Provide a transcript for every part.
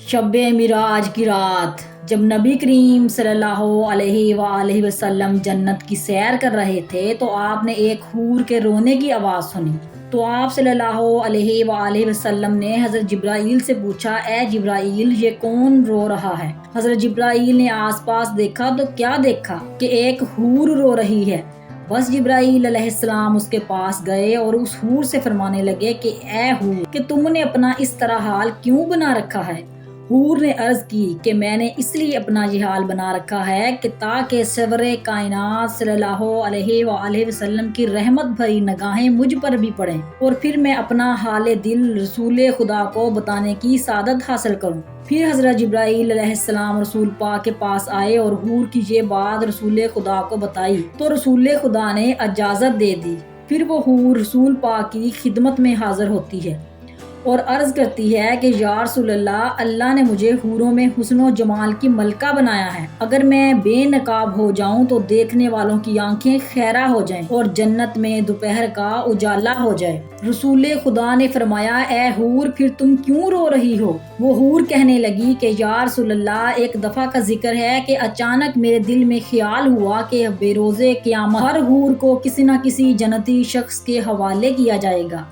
شب معراج کی رات جب نبی کریم صلی اللہ علیہ وآلہ وسلم جنت کی سیر کر رہے تھے تو آپ نے ایک حور کے رونے کی آواز سنی۔ تو آپ صلی اللہ علیہ وآلہ وسلم نے حضرت جبرائیل سے پوچھا، اے جبرائیل یہ کون رو رہا ہے؟ حضرت جبرائیل نے آس پاس دیکھا تو کیا دیکھا کہ ایک حور رو رہی ہے۔ بس جبرائیل علیہ السلام اس کے پاس گئے اور اس حور سے فرمانے لگے کہ اے حور کہ تم نے اپنا اس طرح حال کیوں بنا رکھا ہے؟ حور نے عرض کی کہ میں نے اس لیے اپنا یہ حال بنا رکھا ہے کہ تاکہ سرور کائنات صلی اللہ علیہ وآلہ وسلم کی رحمت بھری نگاہیں مجھ پر بھی پڑیں اور پھر میں اپنا حال دل رسول خدا کو بتانے کی سعادت حاصل کروں۔ پھر حضرت جبرائیل علیہ السلام رسول پاک کے پاس آئے اور حور کی یہ بات رسول خدا کو بتائی تو رسول خدا نے اجازت دے دی۔ پھر وہ حور رسول پاک کی خدمت میں حاضر ہوتی ہے اور عرض کرتی ہے کہ یا رسول اللہ نے مجھے حوروں میں حسن و جمال کی ملکہ بنایا ہے۔ اگر میں بے نقاب ہو جاؤں تو دیکھنے والوں کی آنکھیں خیرہ ہو جائیں اور جنت میں دوپہر کا اجالا ہو جائے۔ رسول خدا نے فرمایا، اے حور پھر تم کیوں رو رہی ہو؟ وہ حور کہنے لگی کہ یا رسول اللہ ایک دفعہ کا ذکر ہے کہ اچانک میرے دل میں خیال ہوا کہ بے روز قیامت ہر حور کو کسی نہ کسی جنتی شخص کے حوالے کیا جائے گا،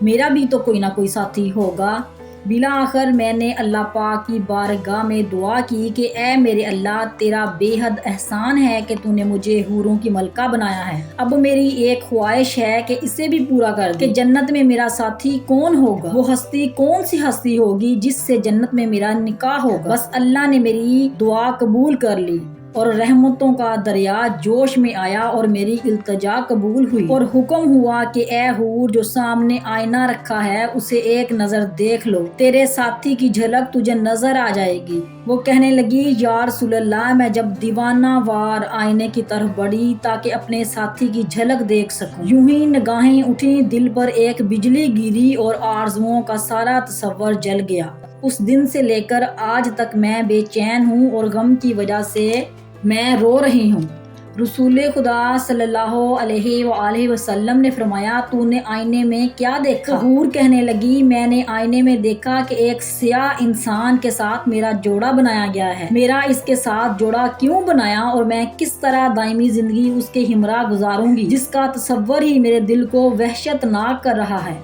میرا بھی تو کوئی نہ کوئی ساتھی ہوگا۔ بالآخر میں نے اللہ پاک کی بارگاہ میں دعا کی کہ اے میرے اللہ تیرا بے حد احسان ہے کہ تو نے مجھے حوروں کی ملکہ بنایا ہے۔ اب میری ایک خواہش ہے کہ اسے بھی پورا کر دے کہ جنت میں میرا ساتھی کون ہوگا، وہ ہستی کون سی ہستی ہوگی جس سے جنت میں میرا نکاح ہوگا۔ بس اللہ نے میری دعا قبول کر لی اور رحمتوں کا دریا جوش میں آیا اور میری التجا قبول ہوئی اور حکم ہوا کہ اے حور جو سامنے آئینہ رکھا ہے اسے ایک نظر دیکھ لو، تیرے ساتھی کی جھلک تجھے نظر آ جائے گی۔ وہ کہنے لگی، یا رسول اللہ میں جب دیوانہ وار آئینے کی طرف بڑھی تاکہ اپنے ساتھی کی جھلک دیکھ سکوں، یوں ہی نگاہیں اٹھی، دل پر ایک بجلی گری اور آرزوؤں کا سارا تصور جل گیا۔ اس دن سے لے کر آج تک میں بے چین ہوں اور غم کی وجہ سے میں رو رہی ہوں۔ رسول خدا صلی اللہ علیہ وآلہ وسلم نے فرمایا، تو نے آئینے میں کیا دیکھا؟ حور کہنے لگی، میں نے آئینے میں دیکھا کہ ایک سیاہ انسان کے ساتھ میرا جوڑا بنایا گیا ہے۔ میرا اس کے ساتھ جوڑا کیوں بنایا اور میں کس طرح دائمی زندگی اس کے ہمراہ گزاروں گی جس کا تصور ہی میرے دل کو وحشت ناک کر رہا ہے۔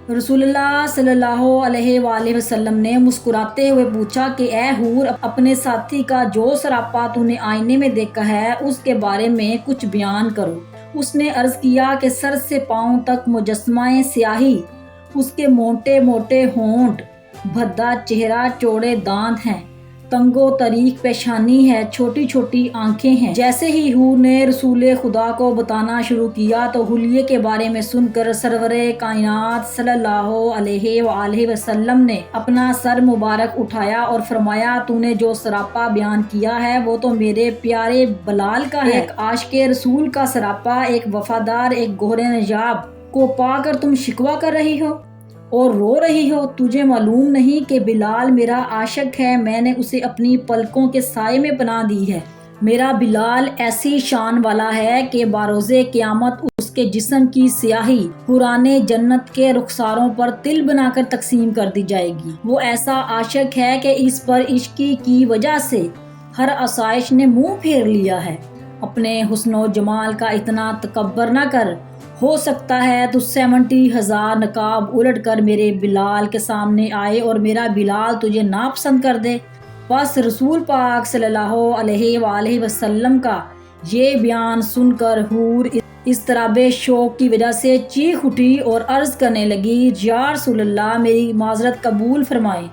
رسول اللہ صلی اللہ علیہ وآلہ وسلم نے مسکراتے ہوئے پوچھا کہ اے حور اپنے ساتھی کا جو سراپا تو نے آئینے میں دیکھا ہے اس کے بارے میں کچھ بیان کرو۔ اس نے عرض کیا کہ سر سے پاؤں تک مجسمہ سیاہی، اس کے موٹے موٹے ہونٹ، بھدا چہرہ، چوڑے دانت ہیں، تنگ و تریخ پیشانی ہے، چھوٹی چھوٹی آنکھیں ہیں۔ جیسے ہی حور نے رسول خدا کو بتانا شروع کیا تو حلیے کے بارے میں سن کر سرور کائنات صلی اللہ علیہ وآلہ وسلم نے اپنا سر مبارک اٹھایا اور فرمایا، تو نے جو سراپا بیان کیا ہے وہ تو میرے پیارے بلال کا ہے۔ ایک عاشق رسول کا سراپا، ایک وفادار، ایک گوہر نجاب کو پا کر تم شکوہ کر رہی ہو اور رو رہی ہو۔ تجھے معلوم نہیں کہ بلال میرا عاشق ہے، میں نے اسے اپنی پلکوں کے سائے میں پناہ دی ہے۔ میرا بلال ایسی شان والا ہے کہ بروز قیامت اس کے جسم کی سیاہی حوران جنت کے رخساروں پر تل بنا کر تقسیم کر دی جائے گی۔ وہ ایسا عاشق ہے کہ اس پر عشقی کی وجہ سے ہر آسائش نے منہ پھیر لیا ہے۔ اپنے حسن و جمال کا اتنا تکبر نہ کر، ہو سکتا ہے تو 70,000 نقاب الٹ کر میرے بلال کے سامنے آئے اور میرا بلال تجھے ناپسند کر دے۔ بس رسول پاک صلی اللہ علیہ وآلہ وسلم کا یہ بیان سن کر حور اضطراب شوق کی وجہ سے چیخ اٹھی اور عرض کرنے لگی، یا رسول اللہ میری معذرت قبول فرمائیں،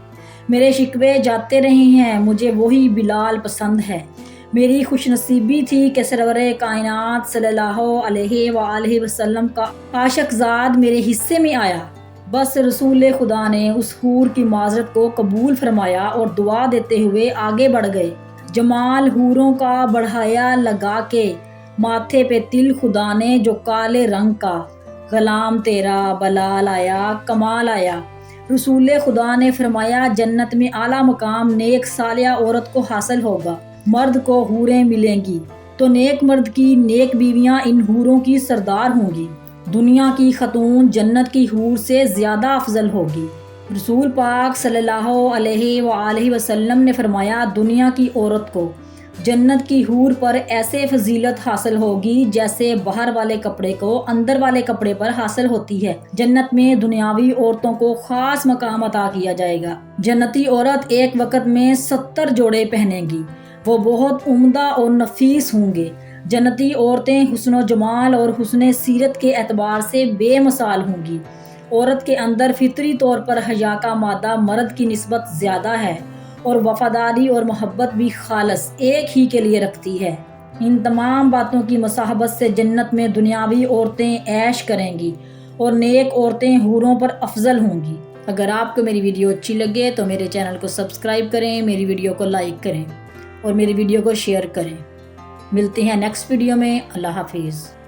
میرے شکوے جاتے رہے ہیں، مجھے وہی بلال پسند ہے۔ میری خوش نصیبی تھی کہ سرور کائنات صلی اللہ علیہ وآلہ وسلم کا عاشق زاد میرے حصے میں آیا۔ بس رسول خدا نے اس حور کی معذرت کو قبول فرمایا اور دعا دیتے ہوئے آگے بڑھ گئے۔ جمال حوروں کا بڑھایا لگا کے ماتھے پہ تل خدا نے جو کالے رنگ کا، غلام تیرا بلال آیا کمال آیا۔ رسول خدا نے فرمایا، جنت میں اعلیٰ مقام نیک صالحہ عورت کو حاصل ہوگا، مرد کو حوریں ملیں گی تو نیک مرد کی نیک بیویاں ان حوروں کی سردار ہوں گی، دنیا کی خاتون جنت کی حور سے زیادہ افضل ہوگی۔ رسول پاک صلی اللہ علیہ وآلہ وسلم نے فرمایا دنیا کی عورت کو جنت کی حور پر ایسے فضیلت حاصل ہوگی جیسے باہر والے کپڑے کو اندر والے کپڑے پر حاصل ہوتی ہے۔ جنت میں دنیاوی عورتوں کو خاص مقام عطا کیا جائے گا۔ جنتی عورت ایک وقت میں 70 جوڑے پہنے گی، وہ بہت عمدہ اور نفیس ہوں گے۔ جنتی عورتیں حسن و جمال اور حسن سیرت کے اعتبار سے بے مثال ہوں گی۔ عورت کے اندر فطری طور پر حیا کا مادہ مرد کی نسبت زیادہ ہے اور وفاداری اور محبت بھی خالص ایک ہی کے لیے رکھتی ہے۔ ان تمام باتوں کی مصاحبت سے جنت میں دنیاوی عورتیں عیش کریں گی اور نیک عورتیں حوروں پر افضل ہوں گی۔ اگر آپ کو میری ویڈیو اچھی لگے تو میرے چینل کو سبسکرائب کریں، میری ویڈیو کو لائک کریں اور میری ویڈیو کو شیئر کریں۔ ملتے ہیں نیکسٹ ویڈیو میں۔ اللہ حافظ۔